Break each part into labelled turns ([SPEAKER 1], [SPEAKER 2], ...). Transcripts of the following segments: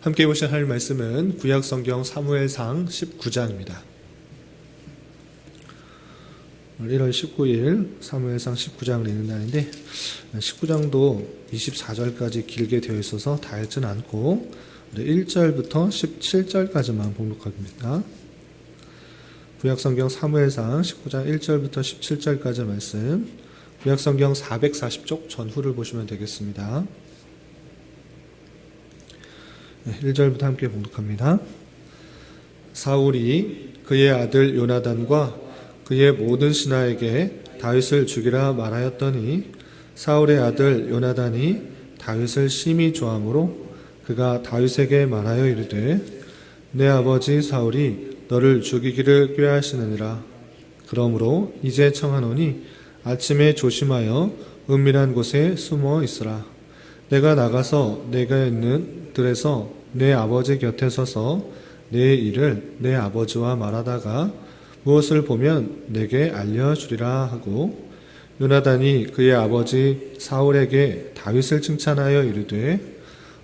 [SPEAKER 1] 함께 보실 하나님 말씀은 구약성경 사무엘상 19장입니다. 1월 19일 사무엘상 19장을 읽는 날인데 19장도 24절까지 길게 되어 있어서 다 읽지는 않고 1절부터 17절까지만 봉독합니다. 구약성경 사무엘상 19장 1절부터 17절까지 말씀, 구약성경 440쪽 전후를 보시면 되겠습니다. 1절부터 함께 봉독합니다. 사울이 그의 아들 요나단과 그의 모든 신하에게 다윗을 죽이라 말하였더니 사울의 아들 요나단이 다윗을 심히 좋아하므로 그가 다윗에게 말하여 이르되 내 아버지 사울이 너를 죽이기를 꾀하시느니라. 그러므로 이제 청하노니 아침에 조심하여 은밀한 곳에 숨어 있으라. 내가 나가서 내가 있는 들에서 내 아버지 곁에 서서 내 일을 내 아버지와 말하다가 무엇을 보면 내게 알려주리라 하고, 요나단이 그의 아버지 사울에게 다윗을 칭찬하여 이르되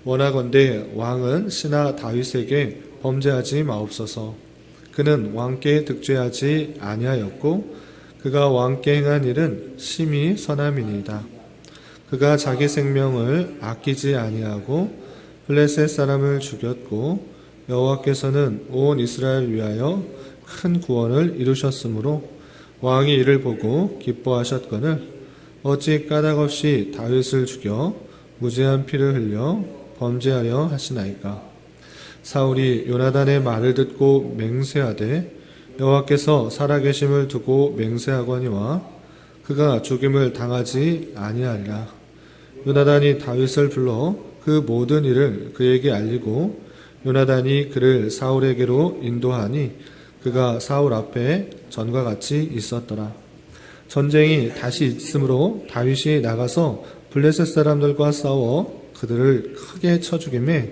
[SPEAKER 1] 원하건대 왕은 신하 다윗에게 범죄하지 마옵소서. 그는 왕께 득죄하지 아니하였고 그가 왕께 행한 일은 심히 선함이니이다. 그가 자기 생명을 아끼지 아니하고 블레셋 사람을 죽였고 여호와께서는 온 이스라엘 위하여 큰 구원을 이루셨으므로 왕이 이를 보고 기뻐하셨거늘 어찌 까닭없이 다윗을 죽여 무죄한 피를 흘려 범죄하려 하시나이까. 사울이 요나단의 말을 듣고 맹세하되 여호와께서 살아계심을 두고 맹세하거니와 그가 죽임을 당하지 아니하리라. 요나단이 다윗을 불러 그 모든 일을 그에게 알리고 요나단이 그를 사울에게로 인도하니 그가 사울 앞에 전과 같이 있었더라. 전쟁이 다시 있으므로 다윗이 나가서 블레셋 사람들과 싸워 그들을 크게 쳐 죽이매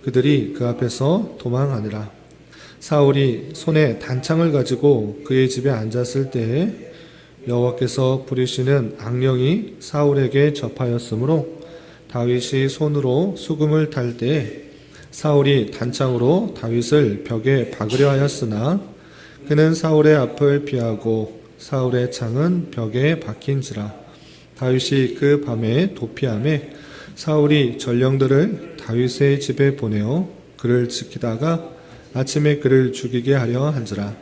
[SPEAKER 1] 그들이 그 앞에서 도망하니라. 사울이 손에 단창을 가지고 그의 집에 앉았을 때에 여호와께서 부리시는 악령이 사울에게 접하였으므로 다윗이 손으로 수금을 탈 때에 사울이 단창으로 다윗을 벽에 박으려 하였으나 그는 사울의 앞을 피하고 사울의 창은 벽에 박힌지라. 다윗이 그 밤에 도피하매 사울이 전령들을 다윗의 집에 보내어 그를 지키다가 아침에 그를 죽이게 하려 한지라.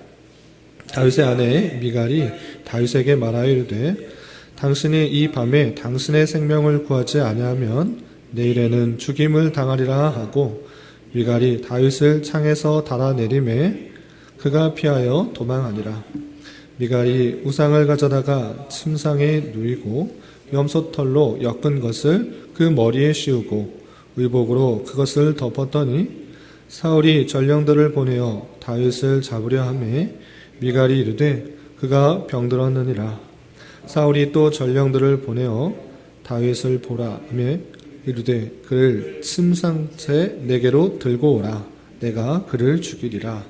[SPEAKER 1] 다윗의 아내 미갈이 다윗에게 말하여 이르되 당신이 이 밤에 당신의 생명을 구하지 아니하면 내일에는 죽임을 당하리라 하고 미갈이 다윗을 창에서 달아내리매 그가 피하여 도망하니라. 미갈이 우상을 가져다가 침상에 누이고 염소털로 엮은 것을 그 머리에 씌우고 의복으로 그것을 덮었더니 사울이 전령들을 보내어 다윗을 잡으려 하매 미갈이 이르되 그가 병들었느니라. 사울이 또 전령들을 보내어 다윗을 보라 하매 이르되 그를 침상째 내게로 들고 오라. 내가 그를 죽이리라.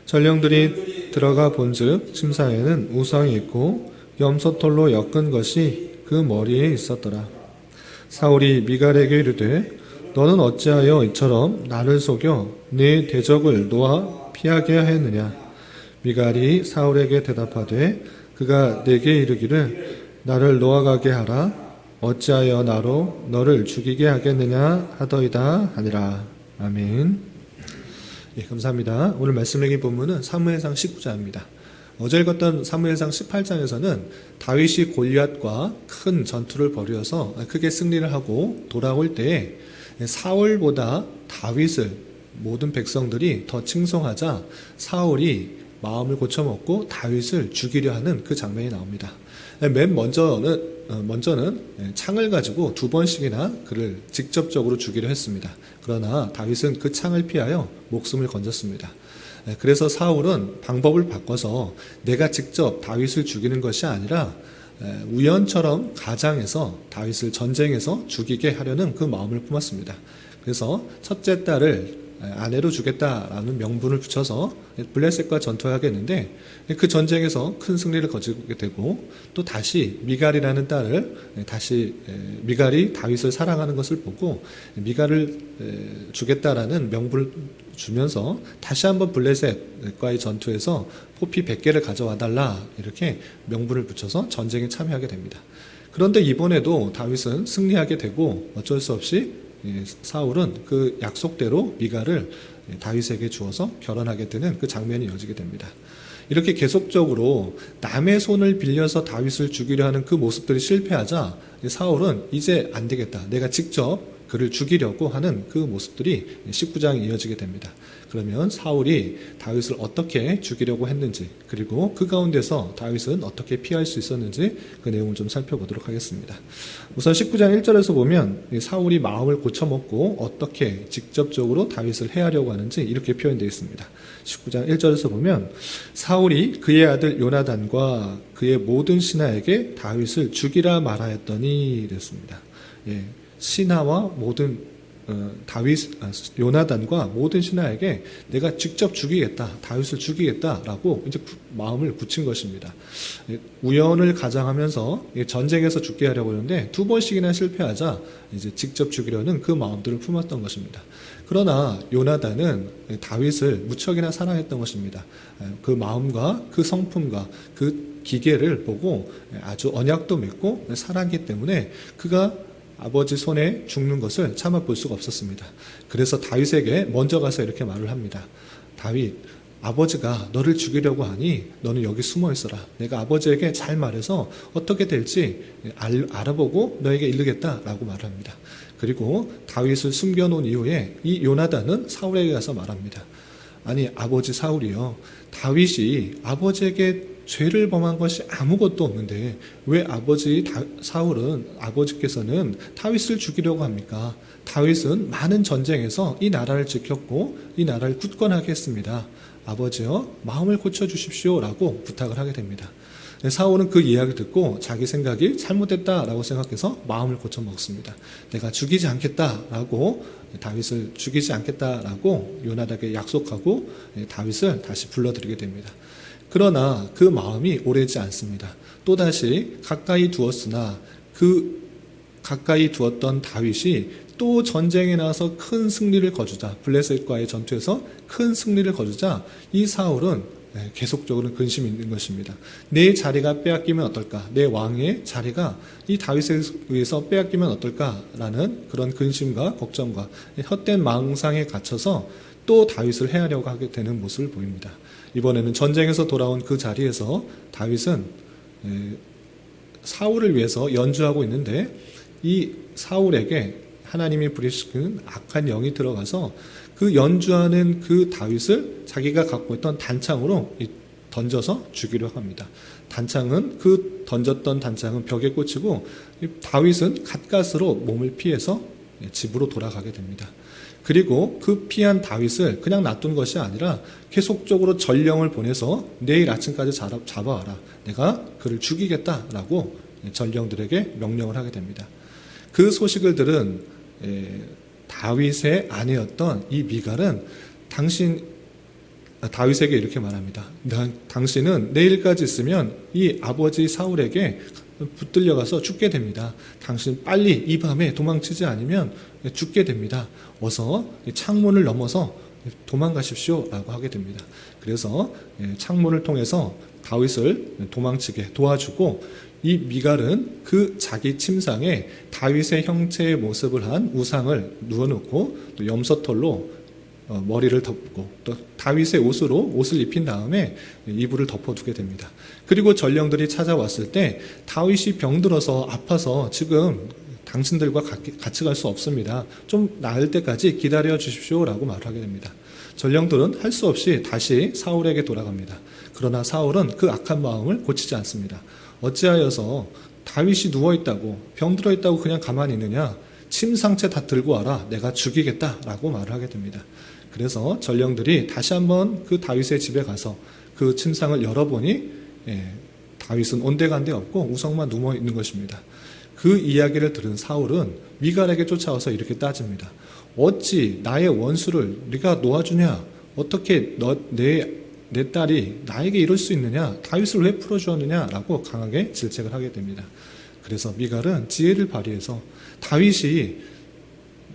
[SPEAKER 1] 전령들이 들어가 본즉 침상에는 우상이 있고 염소털로 엮은 것이 그 머리에 있었더라. 사울이 미갈에게 이르되 너는 어찌하여 이처럼 나를 속여 네 대적을 놓아 피하게 하였느냐. 미갈이 사울에게 대답하되 그가 내게 이르기를 나를 놓아가게 하라. 어찌하여 나로 너를 죽이게 하겠느냐 하더이다 하니라. 아멘. 예, 감사합니다. 오늘 말씀 읽은 본문은 사무엘상 19장입니다. 어제 읽었던 사무엘상 18장에서는 다윗이 골리앗과 큰 전투를 벌여서 크게 승리를 하고 돌아올 때에 사울보다 다윗을 모든 백성들이 더 칭송하자 사울이 마음을 고쳐먹고 다윗을 죽이려 하는 그 장면이 나옵니다. 맨 먼저는 창을 가지고 2번씩이나 그를 직접적으로 죽이려 했습니다. 그러나 다윗은 그 창을 피하여 목숨을 건졌습니다. 그래서 사울은 방법을 바꿔서 내가 직접 다윗을 죽이는 것이 아니라 우연처럼 가장해서 다윗을 전쟁에서 죽이게 하려는 그 마음을 품었습니다. 그래서 첫째 딸을 아내로 주겠다라는 명분을 붙여서 블레셋과 전투하겠는데 그 전쟁에서 큰 승리를 거두게 되고 또 다시 미갈이라는 딸을 다시 미갈이 다윗을 사랑하는 것을 보고 미갈을 주겠다라는 명분을 주면서 다시 한번 블레셋과의 전투에서 포피 100개를 가져와 달라 이렇게 명분을 붙여서 전쟁에 참여하게 됩니다. 그런데 이번에도 다윗은 승리하게 되고 어쩔 수 없이 사울은 그 약속대로 미갈을 다윗에게 주어서 결혼하게 되는 그 장면이 이어지게 됩니다. 이렇게 계속적으로 남의 손을 빌려서 다윗을 죽이려 하는 그 모습들이 실패하자 사울은 이제 안 되겠다. 내가 직접 그를 죽이려고 하는 그 모습들이 19장에 이어지게 됩니다. 그러면 사울이 다윗을 어떻게 죽이려고 했는지 그리고 그 가운데서 다윗은 어떻게 피할 수 있었는지 그 내용을 좀 살펴보도록 하겠습니다. 우선 19장 1절에서 보면 사울이 마음을 고쳐먹고 어떻게 직접적으로 다윗을 해하려고 하는지 이렇게 표현되어 있습니다. 19장 1절에서 보면 사울이 그의 아들 요나단과 그의 모든 신하에게 다윗을 죽이라 말하였더니 이랬습니다. 신하와 모든 요나단과 모든 신하에게 내가 직접 죽이겠다, 다윗을 죽이겠다라고 이제 마음을 굳힌 것입니다. 우연을 가장하면서 전쟁에서 죽게 하려고 하는데 두 번씩이나 실패하자 이제 직접 죽이려는 그 마음들을 품었던 것입니다. 그러나 요나단은 다윗을 무척이나 사랑했던 것입니다. 그 마음과 그 성품과 그 기계를 보고 아주 언약도 맺고 사랑했기 때문에 그가 아버지 손에 죽는 것을 참아 볼 수가 없었습니다. 그래서 다윗에게 먼저 가서 이렇게 말을 합니다. 다윗, 아버지가 너를 죽이려고 하니 너는 여기 숨어 있어라. 내가 아버지에게 잘 말해서 어떻게 될지 알아보고 너에게 이르겠다라고 말을 합니다. 그리고 다윗을 숨겨놓은 이후에 이 요나단은 사울에게 가서 말합니다. 아니 아버지 사울이요, 다윗이 아버지에게 죄를 범한 것이 아무것도 없는데 왜 아버지께서는 다윗을 죽이려고 합니까? 다윗은 많은 전쟁에서 이 나라를 지켰고 이 나라를 굳건하게 했습니다. 아버지여 마음을 고쳐주십시오 라고 부탁을 하게 됩니다. 사울은 그 이야기를 듣고 자기 생각이 잘못됐다라고 생각해서 마음을 고쳐먹습니다. 내가 죽이지 않겠다라고, 다윗을 죽이지 않겠다라고 요나단에게 약속하고 다윗을 다시 불러들이게 됩니다. 그러나 그 마음이 오래지 않습니다. 또다시 가까이 두었으나 그 가까이 두었던 다윗이 또 전쟁에 나와서 큰 승리를 거두자, 블레셋과의 전투에서 큰 승리를 거두자 이 사울은 계속적으로 근심이 있는 것입니다. 내 자리가 빼앗기면 어떨까? 내 왕의 자리가 이 다윗에 의해서 빼앗기면 어떨까라는 그런 근심과 걱정과 헛된 망상에 갇혀서 또 다윗을 해하려고 하게 되는 모습을 보입니다. 이번에는 전쟁에서 돌아온 그 자리에서 다윗은 사울을 위해서 연주하고 있는데 이 사울에게 하나님이 부리시는 악한 영이 들어가서 그 연주하는 그 다윗을 자기가 갖고 있던 단창으로 던져서 죽이려고 합니다. 던졌던 단창은 벽에 꽂히고 다윗은 가까스로 몸을 피해서 집으로 돌아가게 됩니다. 그리고 그 피한 다윗을 그냥 놔둔 것이 아니라 계속적으로 전령을 보내서 내일 아침까지 잡아와라. 내가 그를 죽이겠다라고 전령들에게 명령을 하게 됩니다. 그 소식을 들은 다윗의 아내였던 이 미갈은 다윗에게 이렇게 말합니다. 당신은 내일까지 있으면 이 아버지 사울에게 붙들려가서 죽게 됩니다. 당신 빨리 이 밤에 도망치지 않으면 죽게 됩니다. 어서 창문을 넘어서 도망가십시오 라고 하게 됩니다. 그래서 창문을 통해서 다윗을 도망치게 도와주고 이 미갈은 그 자기 침상에 다윗의 형체의 모습을 한 우상을 누워놓고 또 염소털로 머리를 덮고 또 다윗의 옷을 입힌 다음에 이불을 덮어두게 됩니다. 그리고 전령들이 찾아왔을 때 다윗이 병들어서 아파서 지금 당신들과 같이 갈 수 없습니다. 좀 나을 때까지 기다려 주십시오 라고 말을 하게 됩니다. 전령들은 할 수 없이 다시 사울에게 돌아갑니다. 그러나 사울은 그 악한 마음을 고치지 않습니다. 어찌하여서 다윗이 누워있다고 병들어 있다고 그냥 가만히 있느냐, 침상채 다 들고 와라, 내가 죽이겠다라고 말을 하게 됩니다. 그래서 전령들이 다시 한번 그 다윗의 집에 가서 그 침상을 열어보니 다윗은 온데간데 없고 우성만 누워 있는 것입니다.
[SPEAKER 2] 그 이야기를 들은 사울은 미갈에게 쫓아와서 이렇게 따집니다. 어찌 나의 원수를 네가 놓아주냐? 어떻게 내 딸이 나에게 이럴 수 있느냐? 다윗을 왜 풀어주었느냐? 라고 강하게 질책을 하게 됩니다. 그래서 미갈은 지혜를 발휘해서 다윗이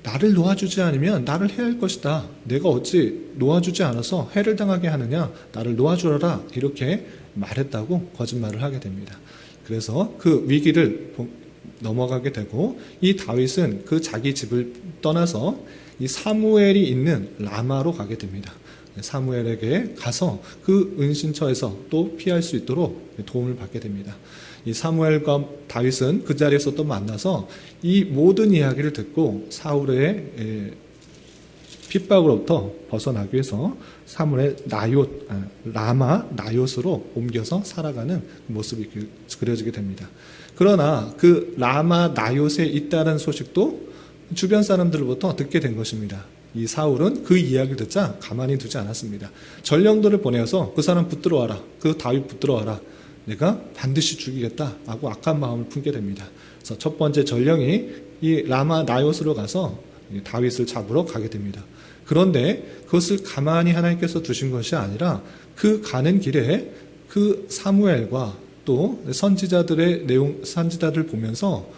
[SPEAKER 2] 나를 놓아주지 않으면 나를 해할 것이다. 내가 어찌 놓아주지 않아서 해를 당하게 하느냐? 나를 놓아주어라. 이렇게 말했다고 거짓말을 하게 됩니다. 그래서 그 위기를 넘어가게 되고 이 다윗은 그 자기 집을 떠나서 이 사무엘이 있는 라마로 가게 됩니다. 사무엘에게 가서 그 은신처에서 또 피할 수 있도록 도움을 받게 됩니다. 이 사무엘과 다윗은 그 자리에서 또 만나서 이 모든 이야기를 듣고 사울의 핍박으로부터 벗어나기 위해서 사무엘 라마 나요스로 옮겨서 살아가는 모습이 그려지게 됩니다. 그러나 그 라마 나요스에 있다는 소식도 주변 사람들로부터 듣게 된 것입니다. 이 사울은 그 이야기를 듣자 가만히 두지 않았습니다. 전령들을 보내서 그 사람 붙들어 와라. 그 다윗 붙들어 와라. 내가 반드시 죽이겠다 하고 악한 마음을 품게 됩니다. 그래서 첫 번째 전령이 이 라마 나요스로 가서 다윗을 잡으러 가게 됩니다. 그런데 그것을 가만히 하나님께서 두신 것이 아니라 그 가는 길에 그 사무엘과 또 선지자들을 보면서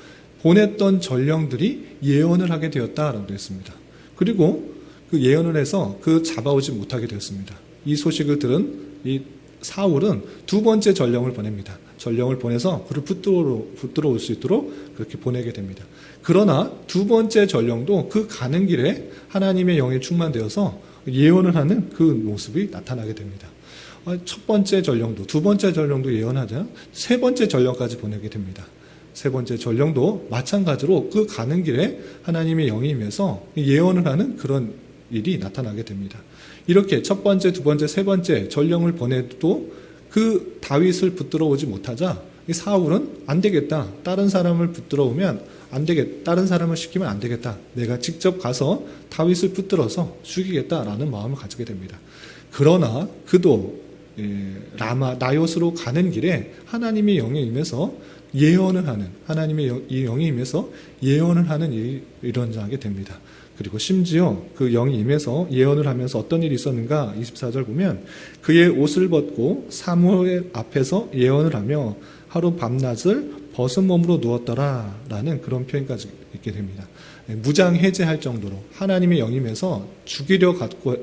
[SPEAKER 2] 보냈던 전령들이 예언을 하게 되었다라고 했습니다. 그리고 그 예언을 해서 그 잡아오지 못하게 되었습니다. 이 소식을 들은 이 사울은 두 번째 전령을 보냅니다. 전령을 보내서 그를 붙들어 올 수 있도록 그렇게 보내게 됩니다. 그러나 두 번째 전령도 그 가는 길에 하나님의 영에 충만되어서 예언을 하는 그 모습이 나타나게 됩니다. 첫 번째 전령도 두 번째 전령도 예언하자 세 번째 전령까지 보내게 됩니다. 세 번째 전령도 마찬가지로 그 가는 길에 하나님의 영이 임해서 예언을 하는 그런 일이 나타나게 됩니다. 이렇게 첫 번째, 두 번째, 세 번째 전령을 보내도 그 다윗을 붙들어 오지 못하자 이 사울은 안 되겠다. 다른 사람을 붙들어 오면 안 되겠다. 다른 사람을 시키면 안 되겠다. 내가 직접 가서 다윗을 붙들어서 죽이겠다라는 마음을 가지게 됩니다. 그러나 그도 라마 나요스로 가는 길에 하나님의 영에 임해서 예언을 하는 하나님의 영이 임해서 예언을 하는 일이 일어나게 됩니다. 그리고 심지어 그 영이 임해서 예언을 하면서 어떤 일이 있었는가 24절 보면 그의 옷을 벗고 사무엘 앞에서 예언을 하며 하루 밤낮을 벗은 몸으로 누웠더라 라는 그런 표현까지 있게 됩니다. 무장해제할 정도로 하나님의 영임에서 죽이려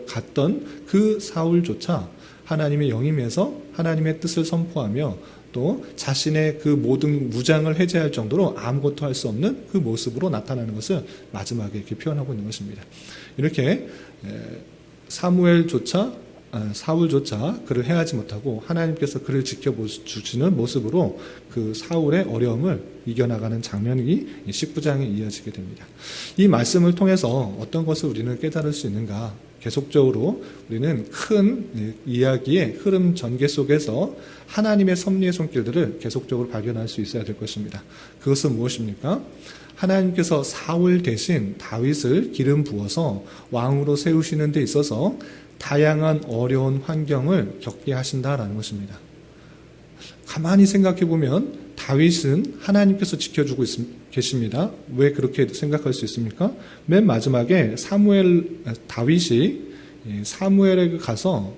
[SPEAKER 2] 갔던 그 사울조차 하나님의 영임에서 하나님의 뜻을 선포하며 또 자신의 그 모든 무장을 해제할 정도로 아무것도 할 수 없는 그 모습으로 나타나는 것을 마지막에 이렇게 표현하고 있는 것입니다. 이렇게 사울조차 그를 해하지 못하고 하나님께서 그를 지켜주시는 모습으로 그 사울의 어려움을 이겨나가는 장면이 19장에 이어지게 됩니다. 이 말씀을 통해서 어떤 것을 우리는 깨달을 수 있는가? 계속적으로 우리는 큰 이야기의 흐름 전개 속에서 하나님의 섭리의 손길들을 계속적으로 발견할 수 있어야 될 것입니다. 그것은 무엇입니까? 하나님께서 사울 대신 다윗을 기름 부어서 왕으로 세우시는 데 있어서 다양한 어려운 환경을 겪게 하신다라는 것입니다. 가만히 생각해 보면 다윗은 하나님께서 지켜주고 계십니다. 왜 그렇게 생각할 수 있습니까? 맨 마지막에 다윗이 사무엘에게 가서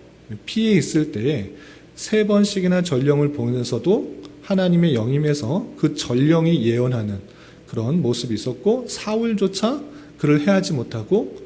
[SPEAKER 2] 피해 있을 때에 3번씩이나 전령을 보내서도 하나님의 영임에서 그 전령이 예언하는 그런 모습이 있었고 사울조차 그를 해하지 못하고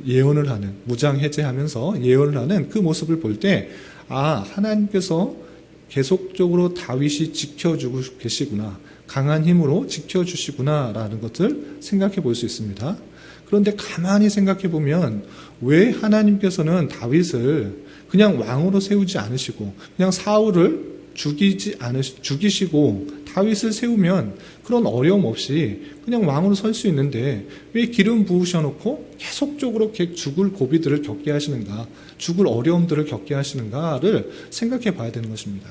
[SPEAKER 2] 예언을 하는 무장해제하면서 예언을 하는 그 모습을 볼 때 하나님께서 계속적으로 다윗이 지켜주고 계시구나 강한 힘으로 지켜주시구나라는 것을 생각해 볼 수 있습니다. 그런데 가만히 생각해 보면 왜 하나님께서는 다윗을 그냥 왕으로 세우지 않으시고 그냥 사울을 죽이시고 다윗을 세우면 그런 어려움 없이 그냥 왕으로 설 수 있는데 왜 기름 부으셔놓고 계속적으로 죽을 고비들을 겪게 하시는가, 죽을 어려움들을 겪게 하시는가를 생각해 봐야 되는 것입니다.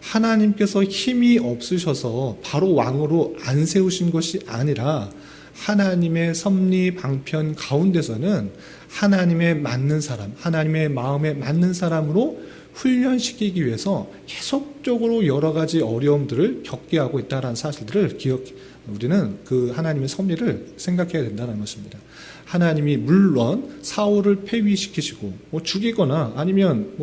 [SPEAKER 2] 하나님께서 힘이 없으셔서 바로 왕으로 안 세우신 것이 아니라 하나님의 섭리 방편 가운데서는 하나님의 맞는 사람, 하나님의 마음에 맞는 사람으로 훈련시키기 위해서 계속적으로 여러 가지 어려움들을 겪게 하고 있다는 사실들을 우리는 그 하나님의 섭리를 생각해야 된다는 것입니다. 하나님이 물론 사울을 폐위시키시고 죽이거나 아니면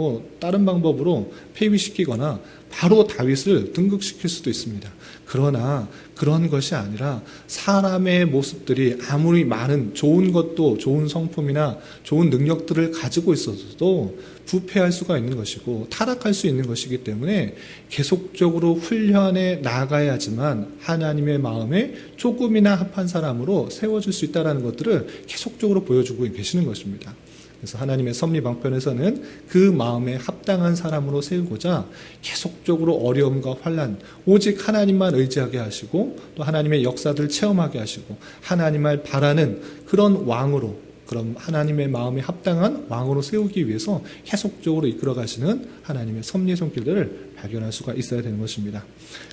[SPEAKER 2] 다른 방법으로 폐위시키거나 바로 다윗을 등극시킬 수도 있습니다. 그러나 그런 것이 아니라 사람의 모습들이 아무리 많은 좋은 것도 좋은 성품이나 좋은 능력들을 가지고 있어도 부패할 수가 있는 것이고 타락할 수 있는 것이기 때문에 계속적으로 훈련해 나가야지만 하나님의 마음에 조금이나 합한 사람으로 세워질 수 있다는 것들을 계속적으로 보여주고 계시는 것입니다. 그래서 하나님의 섭리 방편에서는 그 마음에 합당한 사람으로 세우고자 계속적으로 어려움과 환난, 오직 하나님만 의지하게 하시고 또 하나님의 역사들을 체험하게 하시고 하나님을 바라는 그런 왕으로, 그럼 하나님의 마음에 합당한 왕으로 세우기 위해서 계속적으로 이끌어 가시는 하나님의 섭리 손길들을 발견할 수가 있어야 되는 것입니다.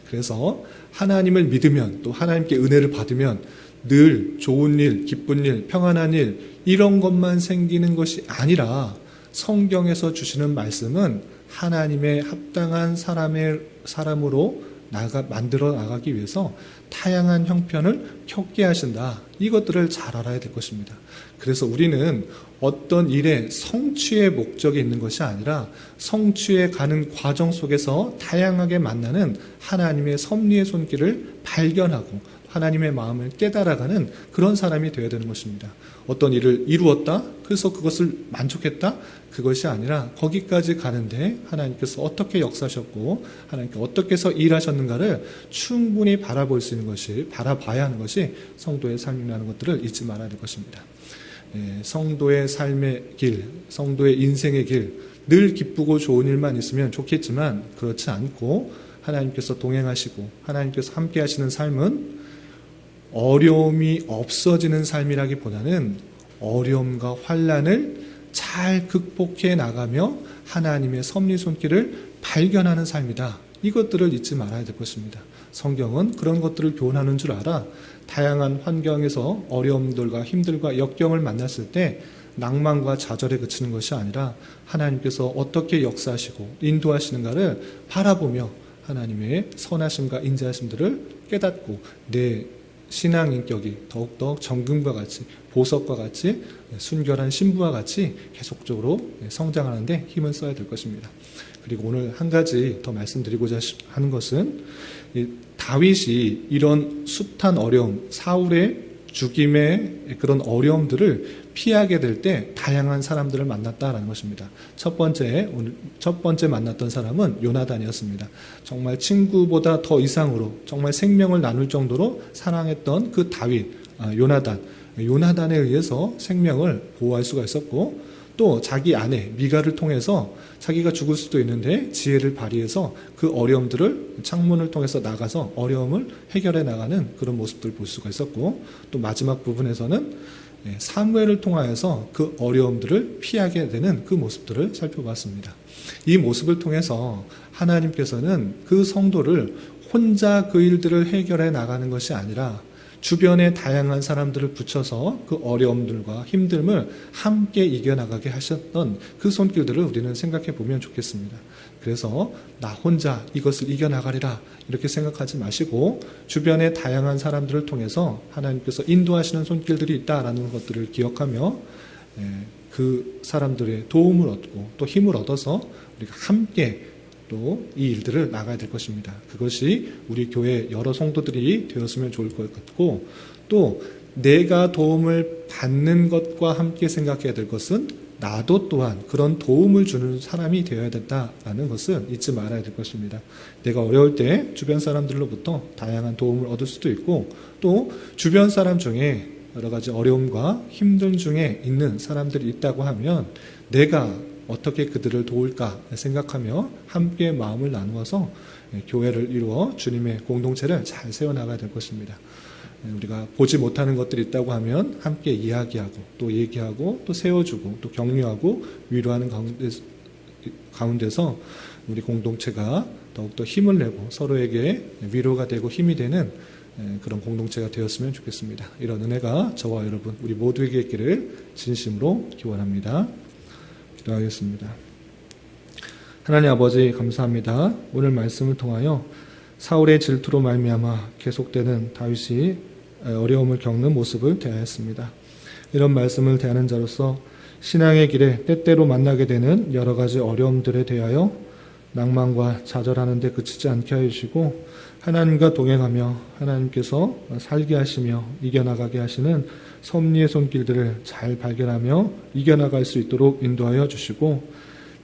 [SPEAKER 2] 그래서 하나님을 믿으면 또 하나님께 은혜를 받으면 늘 좋은 일, 기쁜 일, 평안한 일 이런 것만 생기는 것이 아니라 성경에서 주시는 말씀은 하나님의 합당한 사람으로 만들어 나가기 위해서 다양한 형편을 겪게 하신다. 이것들을 잘 알아야 될 것입니다. 그래서 우리는 어떤 일에 성취의 목적이 있는 것이 아니라 성취에 가는 과정 속에서 다양하게 만나는 하나님의 섭리의 손길을 발견하고 하나님의 마음을 깨달아가는 그런 사람이 되어야 되는 것입니다. 어떤 일을 이루었다? 그래서 그것을 만족했다? 그것이 아니라 거기까지 가는데 하나님께서 어떻게 역사하셨고 하나님께서 어떻게 해서 일하셨는가를 충분히 바라볼 수 있는 것이, 바라봐야 하는 것이 성도의 삶이라는 것들을 잊지 말아야 될 것입니다. 성도의 삶의 길, 성도의 인생의 길, 늘 기쁘고 좋은 일만 있으면 좋겠지만 그렇지 않고 하나님께서 동행하시고 하나님께서 함께 하시는 삶은 어려움이 없어지는 삶이라기보다는 어려움과 환난을 잘 극복해 나가며 하나님의 섭리 손길을 발견하는 삶이다. 이것들을 잊지 말아야 될 것입니다. 성경은 그런 것들을 교훈하는 줄 알아 다양한 환경에서 어려움들과 힘들과 역경을 만났을 때 낭만과 좌절에 그치는 것이 아니라 하나님께서 어떻게 역사하시고 인도하시는가를 바라보며 하나님의 선하심과 인자하심들을 깨닫고 내 신앙 인격이 더욱더 정금과 같이 보석과 같이 순결한 신부와 같이 계속적으로 성장하는 데 힘을 써야 될 것입니다. 그리고 오늘 한 가지 더 말씀드리고자 하는 것은 다윗이 이런 숱한 어려움, 사울의 죽임의 그런 어려움들을 피하게 될 때 다양한 사람들을 만났다라는 것입니다. 첫 번째 만났던 사람은 요나단이었습니다. 정말 친구보다 더 이상으로 정말 생명을 나눌 정도로 사랑했던 그 요나단에 의해서 생명을 보호할 수가 있었고 또 자기 아내 미가를 통해서 자기가 죽을 수도 있는데 지혜를 발휘해서 그 어려움들을 창문을 통해서 나가서 어려움을 해결해 나가는 그런 모습들을 볼 수가 있었고 또 마지막 부분에서는 사무엘을 통하여서 그 어려움들을 피하게 되는 그 모습들을 살펴봤습니다. 이 모습을 통해서 하나님께서는 그 성도를 혼자 그 일들을 해결해 나가는 것이 아니라 주변에 다양한 사람들을 붙여서 그 어려움들과 힘듦을 함께 이겨나가게 하셨던 그 손길들을 우리는 생각해 보면 좋겠습니다. 그래서 나 혼자 이것을 이겨나가리라 이렇게 생각하지 마시고 주변의 다양한 사람들을 통해서 하나님께서 인도하시는 손길들이 있다라는 것들을 기억하며 그 사람들의 도움을 얻고 또 힘을 얻어서 우리가 함께 또 이 일들을 나가야 될 것입니다. 그것이 우리 교회 여러 성도들이 되었으면 좋을 것 같고 또 내가 도움을 받는 것과 함께 생각해야 될 것은 나도 또한 그런 도움을 주는 사람이 되어야 된다라는 것을 잊지 말아야 될 것입니다. 내가 어려울 때 주변 사람들로부터 다양한 도움을 얻을 수도 있고 또 주변 사람 중에 여러 가지 어려움과 힘든 중에 있는 사람들이 있다고 하면 내가 어떻게 그들을 도울까 생각하며 함께 마음을 나누어서 교회를 이루어 주님의 공동체를 잘 세워나가야 될 것입니다. 우리가 보지 못하는 것들이 있다고 하면 함께 이야기하고 또 얘기하고 또 세워주고 또 격려하고 위로하는 가운데서 우리 공동체가 더욱더 힘을 내고 서로에게 위로가 되고 힘이 되는 그런 공동체가 되었으면 좋겠습니다. 이런 은혜가 저와 여러분 우리 모두에게 있기를 진심으로 기원합니다. 기도하겠습니다. 하나님 아버지 감사합니다. 오늘 말씀을 통하여
[SPEAKER 1] 사울의 질투로 말미암아 계속되는 다윗이 어려움을 겪는 모습을 대하였습니다. 이런 말씀을 대하는 자로서 신앙의 길에 때때로 만나게 되는 여러 가지 어려움들에 대하여 낭만과 좌절하는 데 그치지 않게 하여 주시고 하나님과 동행하며 하나님께서 살게 하시며 이겨나가게 하시는 섭리의 손길들을 잘 발견하며 이겨나갈 수 있도록 인도하여 주시고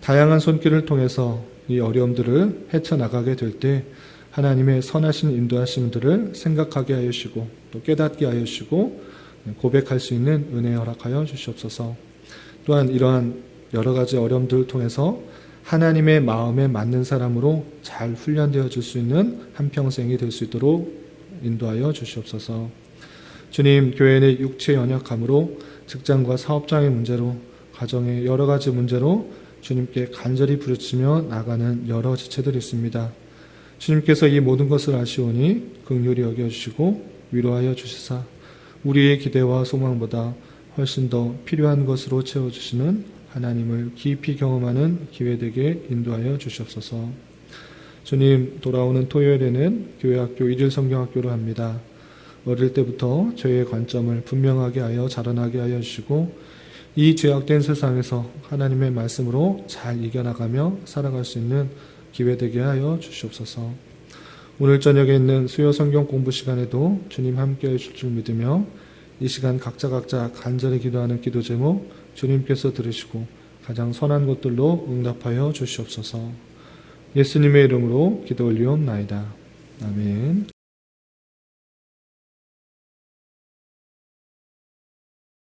[SPEAKER 1] 다양한 손길을 통해서 이 어려움들을 헤쳐나가게 될 때 하나님의 선하신 인도하심들을 생각하게 하여 주시고 또 깨닫게 하여 주시고 고백할 수 있는 은혜 허락하여 주시옵소서. 또한 이러한 여러 가지 어려움들을 통해서 하나님의 마음에 맞는 사람으로 잘 훈련되어 줄 수 있는 한평생이 될 수 있도록 인도하여 주시옵소서. 주님, 교회 내 육체 연약함으로 직장과 사업장의 문제로 가정의 여러 가지 문제로 주님께 간절히 부르치며 나가는 여러 지체들이 있습니다. 주님께서 이 모든 것을 아시오니 긍휼히 여겨주시고 위로하여 주시사 우리의 기대와 소망보다 훨씬 더 필요한 것으로 채워주시는 하나님을 깊이 경험하는 기회되게 인도하여 주시옵소서. 주님, 돌아오는 토요일에는 교회학교 일일 성경학교를 합니다. 어릴 때부터 죄의 관점을 분명하게 하여 자라나게 하여 주시고 이 죄악된 세상에서 하나님의 말씀으로 잘 이겨나가며 살아갈 수 있는 기회되게 하여 주시옵소서. 오늘 저녁에 있는 수요 성경 공부 시간에도 주님 함께 해주실 줄 믿으며 이 시간 각자 간절히 기도하는 기도 제목 주님께서 들으시고 가장 선한 것들로 응답하여 주시옵소서. 예수님의 이름으로 기도 올리옵나이다. 아멘.